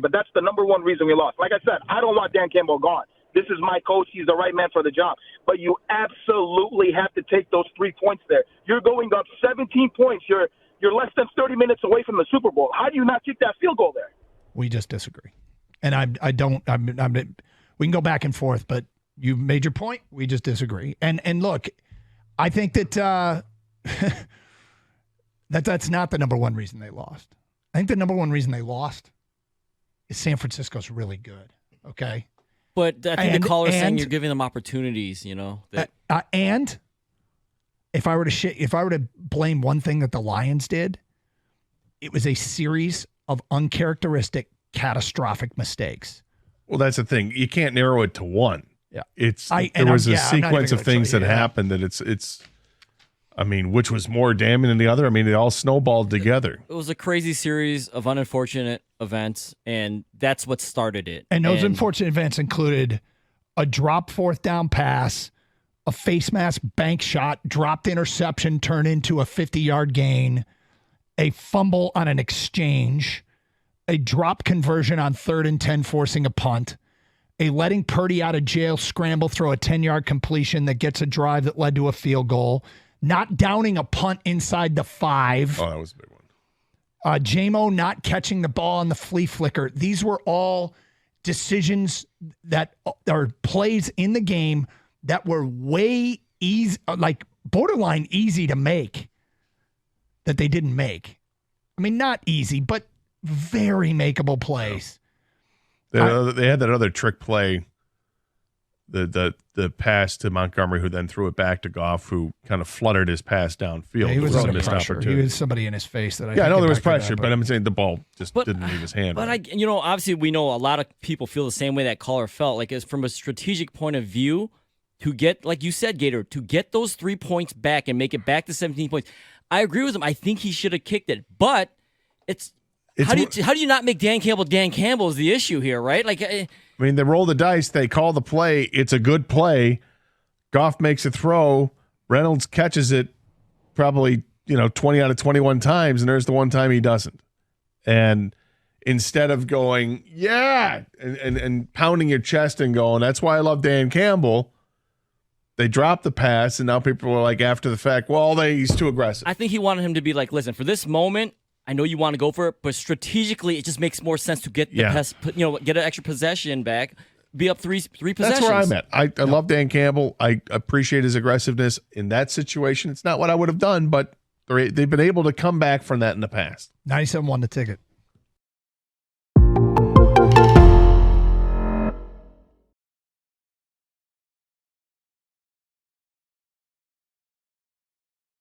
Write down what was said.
But that's the number one reason we lost. Like I said, I don't want Dan Campbell gone. This is my coach. He's the right man for the job. But you absolutely have to take those 3 points there. You're going up 17 points. You're less than 30 minutes away from the Super Bowl. How do you not kick that field goal there? We just disagree. And we can go back and forth, but you made your point. We just disagree. And look, I think that that's not the number one reason they lost. I think the number one reason they lost is San Francisco's really good. Okay. But I think the caller's saying you're giving them opportunities, you know. And if I were to blame one thing that the Lions did, it was a series of uncharacteristic, catastrophic mistakes. Well, that's the thing. You can't narrow it to one. Yeah, there was a sequence of things that happened that it's. I mean, which was more damning than the other? I mean, they all snowballed together. It was a crazy series of unfortunate events, and that's what started it. And those unfortunate events included a drop fourth down pass, a face mask bank shot, dropped interception turned into a 50-yard gain, a fumble on an exchange, a drop conversion on 3rd and 10 forcing a punt, a letting Purdy out of jail scramble throw a 10-yard completion that gets a drive that led to a field goal, not downing a punt inside the 5. Oh, that was a big one. J-Mo not catching the ball on the flea flicker. These were all decisions that are plays in the game that were way easy, like borderline easy to make, that they didn't make. I mean, not easy, but very makeable plays. Yeah. They had that other trick play, the pass to Montgomery, who then threw it back to Goff, who kind of fluttered his pass downfield. Yeah, he was under pressure. He was somebody in his face that I know there was pressure, but I'm saying the ball just didn't leave his hand. But obviously we know a lot of people feel the same way that caller felt. Like, it's from a strategic point of view to get, like you said, Gator, to get those 3 points back and make it back to 17 points. I agree with him. I think he should have kicked it, but how do you not make Dan Campbell Dan Campbell is the issue here, right? Like, I mean, they roll the dice. They call the play. It's a good play. Goff makes a throw. Reynolds catches it probably 20 out of 21 times, and there's the one time he doesn't. And instead of going, yeah, and pounding your chest and going, that's why I love Dan Campbell, they drop the pass, and now people are like, after the fact, well, he's too aggressive. I think he wanted him to be like, listen, for this moment, I know you want to go for it, but strategically, it just makes more sense to get get an extra possession back, be up three possessions. That's where I'm at. I love Dan Campbell. I appreciate his aggressiveness in that situation. It's not what I would have done, but they've been able to come back from that in the past. 97 won the ticket.